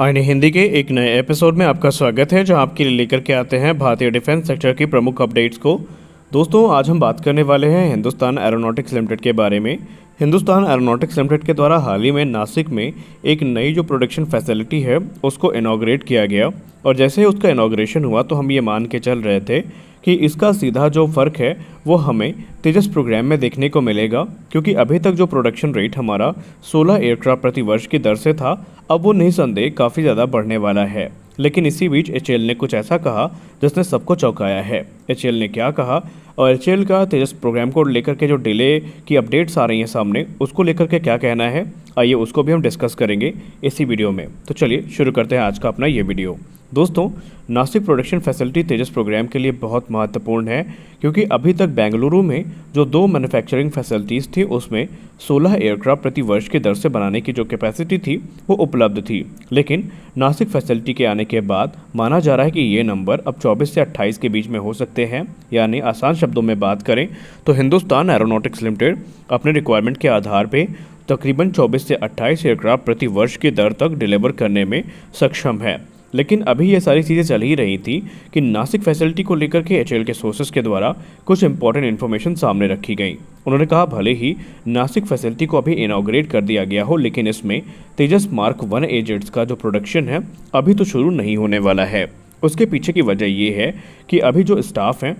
आईने हिंदी के एक नए एपिसोड में आपका स्वागत है, जहां आपके लिए लेकर के आते हैं भारतीय डिफेंस सेक्टर की प्रमुख अपडेट्स को। दोस्तों, आज हम बात करने वाले हैं हिंदुस्तान एरोनॉटिक्स लिमिटेड के बारे में। हिंदुस्तान एरोनॉटिक्स लिमिटेड के द्वारा हाल ही में नासिक में एक नई जो प्रोडक्शन फैसिलिटी है उसको इनॉग्रेट किया गया, और जैसे ही उसका इनॉग्रेशन हुआ तो हम ये मान के चल रहे थे कि इसका सीधा जो फ़र्क है वो हमें तेजस प्रोग्राम में देखने को मिलेगा, क्योंकि अभी तक जो प्रोडक्शन रेट हमारा 16 एयरक्राफ्ट प्रति वर्ष की दर से था, अब वो निसंदेह काफ़ी ज़्यादा बढ़ने वाला है। लेकिन इसी बीच एचएएल ने कुछ ऐसा कहा जिसने सबको चौंकाया है। एचएएल ने क्या कहा और एचएएल का तेजस प्रोग्राम को लेकर के जो डिले की अपडेट्स आ रही हैं सामने, उसको लेकर के क्या कहना है, आइए उसको भी हम डिस्कस करेंगे इसी वीडियो में। तो चलिए शुरू करते हैं आज का अपना ये वीडियो। दोस्तों, नासिक प्रोडक्शन फैसिलिटी तेजस प्रोग्राम के लिए बहुत महत्वपूर्ण है, क्योंकि अभी तक बेंगलुरु में जो 2 मैन्युफैक्चरिंग फैसिलिटीज़ थी उसमें 16 एयरक्राफ्ट प्रति वर्ष की दर से बनाने की जो कैपेसिटी थी वो उपलब्ध थी। लेकिन नासिक फैसिलिटी के आने के बाद माना जा रहा है कि ये नंबर अब 24 से 28 के बीच में हो सकते हैं। यानी आसान शब्दों में बात करें तो हिंदुस्तान एरोनॉटिक्स लिमिटेड अपने रिक्वायरमेंट के आधार पर तकरीबन 24 से 28 एयरक्राफ्ट प्रति वर्ष की दर तक डिलीवर करने में सक्षम है। लेकिन अभी ये सारी चीज़ें चल ही रही थी कि नासिक फैसिलिटी को लेकर के एचएएल के सोर्सेज के द्वारा कुछ इंपॉर्टेंट इन्फॉर्मेशन सामने रखी गई। उन्होंने कहा भले ही नासिक फैसिलिटी को अभी इनॉग्रेट कर दिया गया हो, लेकिन इसमें तेजस मार्क 1A जेट्स का जो प्रोडक्शन है अभी तो शुरू नहीं होने वाला है। उसके पीछे की वजह ये है कि अभी जो स्टाफ हैं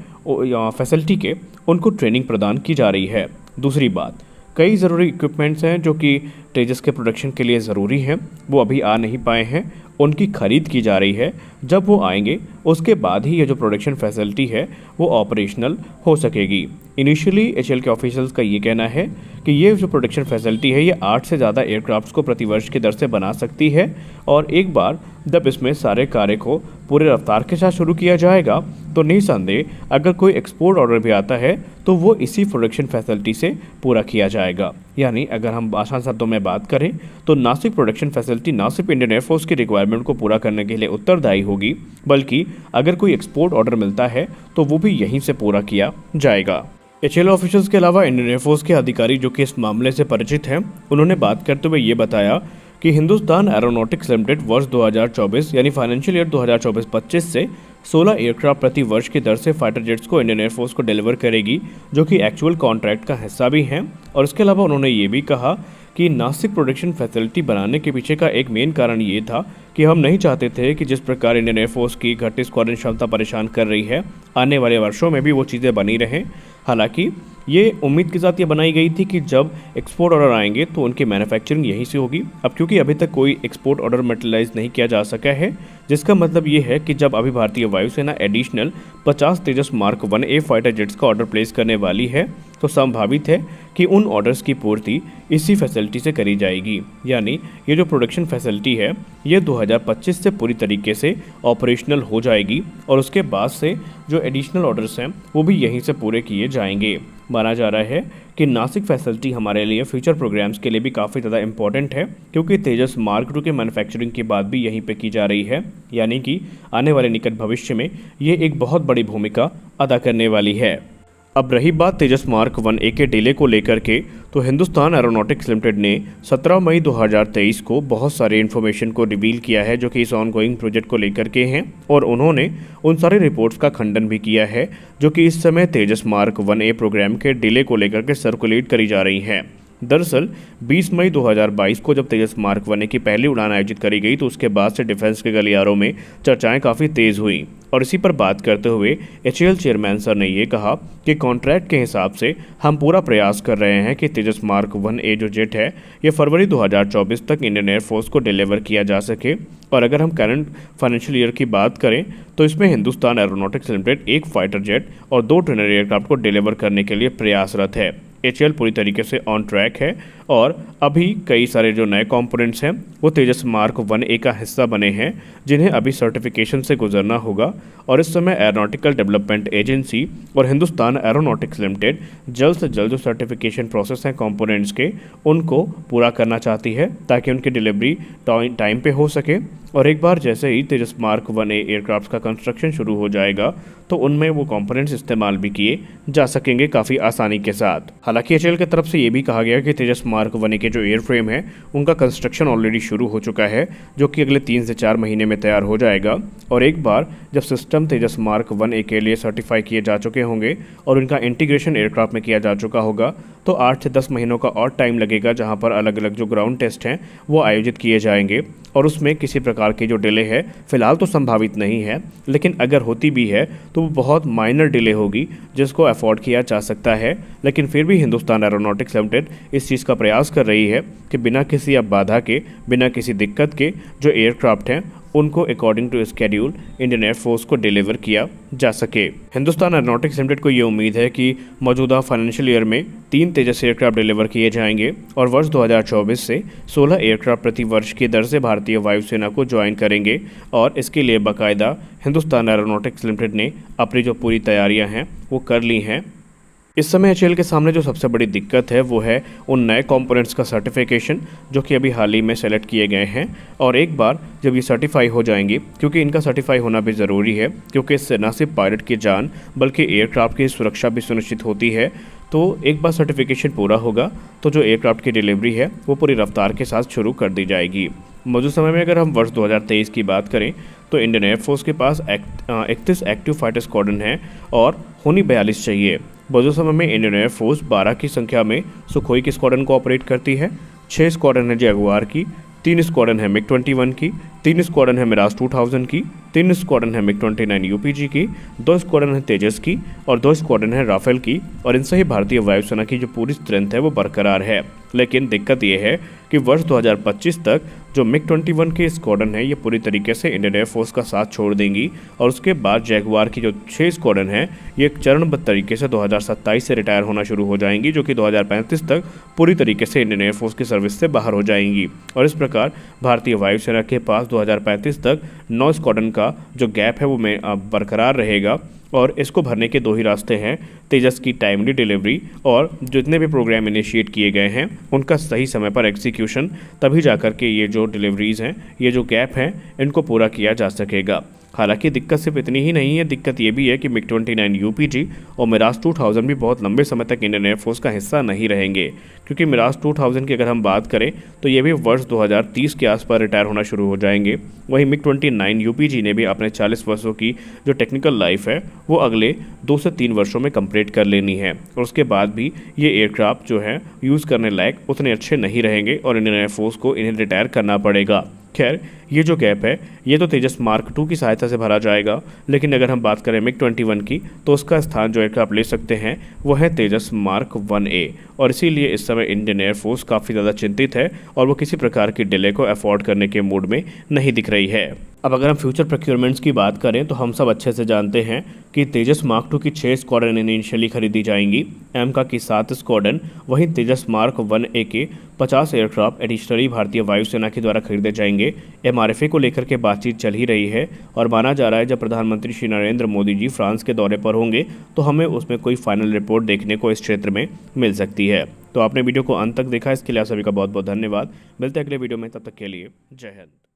फैसिलिटी के, उनको ट्रेनिंग प्रदान की जा रही है। दूसरी बात, कई ज़रूरी इक्विपमेंट्स हैं जो कि तेजस के प्रोडक्शन के लिए ज़रूरी हैं, वो अभी आ नहीं पाए हैं, उनकी खरीद की जा रही है। जब वो आएंगे उसके बाद ही ये जो प्रोडक्शन फैसिलिटी है वो ऑपरेशनल हो सकेगी। इनिशियली एचएएल के ऑफिशियल्स का ये कहना है कि ये जो प्रोडक्शन फैसिलिटी है ये 8 से ज़्यादा एयरक्राफ्ट्स को प्रति वर्ष की दर से बना सकती है, और एक बार जब इसमें सारे कार्य को पूरे रफ्तार के साथ शुरू किया जाएगा तो निसंदेह अगर कोई एक्सपोर्ट ऑर्डर भी आता है तो वो इसी प्रोडक्शन फैसिलिटी से पूरा किया जाएगा। यानी अगर हम आसान शब्दों में बात करें तो नासिक प्रोडक्शन फैसिलिटी ना सिर्फ इंडियन एयरफोर्स की रिक्वायरमेंट को पूरा करने के लिए उत्तरदायी होगी, बल्कि अगर कोई एक्सपोर्ट ऑर्डर मिलता है तो वो भी यहीं से पूरा किया जाएगा। एचएएल ऑफिशियल्स के अलावा इंडियन एयरफोर्स के अधिकारी जो कि इस मामले से परिचित हैं, उन्होंने बात करते हुए ये बताया कि हिंदुस्तान एरोनॉटिक्स लिमिटेड वर्ष 2024 यानी फाइनेंशियल ईयर 2024-25 से 16 एयरक्राफ्ट प्रति वर्ष की दर से फाइटर जेट्स को इंडियन एयरफोर्स को डिलीवर करेगी, जो कि एक्चुअल कॉन्ट्रैक्ट का हिस्सा भी हैं। और इसके अलावा उन्होंने ये भी कहा कि नासिक प्रोडक्शन फैसिलिटी बनाने के पीछे का एक मेन कारण ये था कि हम नहीं चाहते थे कि जिस प्रकार इंडियन एयरफोर्स की घटती स्क्वाड्रन क्षमता परेशान कर रही है, आने वाले वर्षों में भी वो चीज़ें बनी रहें। हालांकि ये उम्मीद के साथ ये बनाई गई थी कि जब एक्सपोर्ट ऑर्डर आएंगे तो उनकी मैन्युफैक्चरिंग यहीं से होगी। अब क्योंकि अभी तक कोई एक्सपोर्ट ऑर्डर मटेरियलाइज नहीं किया जा सका है, जिसका मतलब ये है कि जब अभी भारतीय वायुसेना एडिशनल 50 तेजस मार्क 1A फाइटर जेट्स का ऑर्डर प्लेस करने वाली है तो संभावित है कि उन ऑर्डर्स की पूर्ति इसी फैसिलिटी से करी जाएगी। यानी ये जो प्रोडक्शन फैसिलिटी है ये 2025 से पूरी तरीके से ऑपरेशनल हो जाएगी, और उसके बाद से जो एडिशनल ऑर्डर्स हैं वो भी यहीं से पूरे किए जाएंगे। माना जा रहा है कि नासिक फैसिलिटी हमारे लिए फ्यूचर प्रोग्राम्स के लिए भी काफ़ी ज़्यादा इंपॉर्टेंट है, क्योंकि तेजस मार्क 2 के मैन्युफैक्चरिंग की बात भी यहीं पे की जा रही है। यानी कि आने वाले निकट भविष्य में ये एक बहुत बड़ी भूमिका अदा करने वाली है। अब रही बात तेजस मार्क 1A के डिले को लेकर के, तो हिंदुस्तान एरोनॉटिक्स लिमिटेड ने 17 मई 2023 को बहुत सारे इन्फॉर्मेशन को रिवील किया है जो कि इस ऑनगोइंग प्रोजेक्ट को लेकर के हैं, और उन्होंने उन सारी रिपोर्ट्स का खंडन भी किया है जो कि इस समय तेजस मार्क 1A प्रोग्राम के डिले को लेकर के सर्कुलेट करी जा रही हैं। दरअसल 20 मई 2022 को जब तेजस मार्क 1A की पहली उड़ान आयोजित करी गई तो उसके बाद से डिफेंस के गलियारों में चर्चाएं काफ़ी तेज़ हुई, और इसी पर बात करते हुए एचएएल चेयरमैन सर ने ये कहा कि कॉन्ट्रैक्ट के हिसाब से हम पूरा प्रयास कर रहे हैं कि तेजस मार्क 1A जो जेट है ये फरवरी 2024 तक इंडियन एयरफोर्स को डिलीवर किया जा सके। और अगर हम करंट फाइनेंशियल ईयर की बात करें तो इसमें Hindustan aeronautics limited 1 fighter jet और 2 ट्रेनर एयरक्राफ्ट को डिलीवर करने के लिए प्रयासरत है। एचएएल पूरी तरीके से ऑन ट्रैक है, और अभी कई सारे जो नए कंपोनेंट्स हैं वो तेजस मार्क 1A का हिस्सा बने हैं, जिन्हें अभी सर्टिफिकेशन से गुजरना होगा। और इस समय एरोनॉटिकल डेवलपमेंट एजेंसी और हिंदुस्तान एरोनॉटिक्स लिमिटेड जल्द से जल्द जो सर्टिफिकेशन प्रोसेस हैं कंपोनेंट्स के, उनको पूरा करना चाहती है ताकि उनकी डिलीवरी टाइम पे हो सके। और एक बार जैसे ही तेजस मार्क 1A एयरक्राफ्ट का कंस्ट्रक्शन शुरू हो जाएगा तो उनमें वो कंपोनेंट्स इस्तेमाल भी किए जा सकेंगे काफ़ी आसानी के साथ। हालांकि एचएएल की तरफ से ये भी कहा गया कि तेजस मार्क 1A के जो एयरफ्रेम है उनका कंस्ट्रक्शन ऑलरेडी शुरू हो चुका है, जो कि अगले 3 से 4 महीने में तैयार हो जाएगा। और एक बार जब सिस्टम तेजस मार्क 1A के लिए सर्टिफाई किए जा चुके होंगे और उनका इंटीग्रेशन एयरक्राफ्ट में किया जा चुका होगा तो 8 से 10 महीनों का और टाइम लगेगा, जहां पर अलग अलग जो ग्राउंड टेस्ट हैं वो आयोजित किए जाएंगे। और उसमें किसी प्रकार की जो डिले है फिलहाल तो संभावित नहीं है, लेकिन अगर होती भी है तो वो बहुत माइनर डिले होगी जिसको अफोर्ड किया जा सकता है। लेकिन फिर भी हिंदुस्तान एरोनॉटिक्स लिमिटेड इस चीज़ का प्रयास कर रही है कि बिना किसी अब बाधा के, बिना किसी दिक्कत के जो एयरक्राफ्ट हैं उनको according to schedule Indian air force को डिलीवर किया जा सके। हिंदुस्तान एरोनॉटिक्स लिमिटेड को ये उम्मीद है कि मौजूदा फाइनेंशियल ईयर में 3 तेजस एयरक्राफ्ट डिलीवर किए जाएंगे और वर्ष 2024 से 16 एयरक्राफ्ट प्रति वर्ष की दर से भारतीय वायुसेना को ज्वाइन करेंगे। और इसके लिए बाकायदा हिंदुस्तान एरोनॉटिक्स लिमिटेड ने अपनी जो पूरी तैयारियां हैं वो कर ली हैं। इस समय एचएएल के सामने जो सबसे बड़ी दिक्कत है वो है उन नए कंपोनेंट्स का सर्टिफिकेशन, जो कि अभी हाल ही में सेलेक्ट किए गए हैं। और एक बार जब ये सर्टिफाई हो जाएंगे, क्योंकि इनका सर्टिफाई होना भी ज़रूरी है, क्योंकि इससे न सिर्फ पायलट की जान बल्कि एयरक्राफ्ट की सुरक्षा भी सुनिश्चित होती है। तो एक बार सर्टिफिकेशन पूरा होगा तो जो एयरक्राफ्ट की डिलीवरी है वो पूरी रफ्तार के साथ शुरू कर दी जाएगी। मौजूद समय में अगर हम वर्ष 2023 की बात करें तो इंडियन एयरफोर्स के पास 31 एक्टिव फाइटर स्क्वाड्रन है और होनी 42 चाहिए। मौजूद समय में इंडियन एयरफोर्स 12 की संख्या में सुखोई की स्क्वाड्रन को ऑपरेट करती है, 6 स्क्वाड्रन है जैगुआर की, 3 स्क्वाड्रन है मिग-21 की, 3 स्क्वाड्रन है मिराज 2000 की, 3 स्क्वाड्रन है मिग-29 यूपीजी की, 2 स्क्वाड्रन है तेजस की और 2 स्क्वाड्रन है राफेल की। और इनसे ही भारतीय वायुसेना की जो पूरी स्ट्रेंथ है वो बरकरार है। लेकिन दिक्कत ये है कि वर्ष 2025 तक जो मिग-21 के स्क्वाड्रन है ये पूरी तरीके से इंडियन एयरफोर्स का साथ छोड़ देंगी और उसके बाद जैगुआर की जो 6 स्क्वाड्रन है ये चरणबद्ध तरीके से 2027 से रिटायर होना शुरू हो जाएंगी, जो कि 2035 तक पूरी तरीके से इंडियन एयरफोर्स की सर्विस से बाहर हो जाएंगी। और इस प्रकार भारतीय वायुसेना के पास 2035 तक 9 स्क्वाड्रन का जो गैप है वो बरकरार रहेगा। और इसको भरने के 2 ही रास्ते हैं, तेजस की टाइमली डिलीवरी और जितने भी प्रोग्राम इनिशिएट किए गए हैं उनका सही समय पर एग्जीक्यूशन, तभी जाकर के ये जो डिलीवरीज़ हैं, ये जो गैप हैं, इनको पूरा किया जा सकेगा। हालांकि दिक्कत सिर्फ इतनी ही नहीं है, दिक्कत ये भी है कि मिग-29 यूपीजी और मिराज 2000 भी बहुत लंबे समय तक इंडियन एयरफोर्स का हिस्सा नहीं रहेंगे, क्योंकि मिराज 2000 की अगर हम बात करें तो ये भी वर्ष 2030 के आसपास रिटायर होना शुरू हो जाएंगे। वहीं मिग-29 यूपीजी ने भी अपने 40 वर्षों की जो टेक्निकल लाइफ है वो अगले 2 से 3 वर्षों में कंप्लीट कर लेनी है और उसके बाद भी ये एयरक्राफ्ट जो है यूज़ करने लायक उतने अच्छे नहीं रहेंगे और इंडियन एयरफोर्स को इन्हें रिटायर करना पड़ेगा। खैर, ये जो गैप है ये तो तेजस मार्क 2 की सहायता से भरा जाएगा, लेकिन अगर हम बात करें मिग-21 की तो उसका स्थान जो एयरक्राफ्ट ले सकते हैं वो है तेजस मार्क 1A। और इसीलिए इस समय इंडियन एयरफोर्स काफ़ी ज़्यादा चिंतित है और वो किसी प्रकार की डिले को अफोर्ड करने के मूड में नहीं दिख रही है। अब अगर हम फ्यूचर प्रोक्योरमेंट्स की बात करें तो हम सब अच्छे से जानते हैं कि तेजस मार्क 2 की 6 स्क्वाड्रन इनिशियली खरीदी जाएंगी, एमका की 7 स्क्वाड्रन, वहीं तेजस मार्क 1A के 50 एयरक्राफ्ट एडिशनली भारतीय वायुसेना के द्वारा खरीदे जाएंगे। MRFA को लेकर के बातचीत चल ही रही है और माना जा रहा है जब प्रधानमंत्री श्री नरेंद्र मोदी जी फ्रांस के दौरे पर होंगे तो हमें उसमें कोई फाइनल रिपोर्ट देखने को इस क्षेत्र में मिल सकती है। तो आपने वीडियो को अंत तक देखा, इसके लिए आप सभी का बहुत बहुत धन्यवाद। मिलते हैं अगले वीडियो में, तब तक के लिए जय हिंद।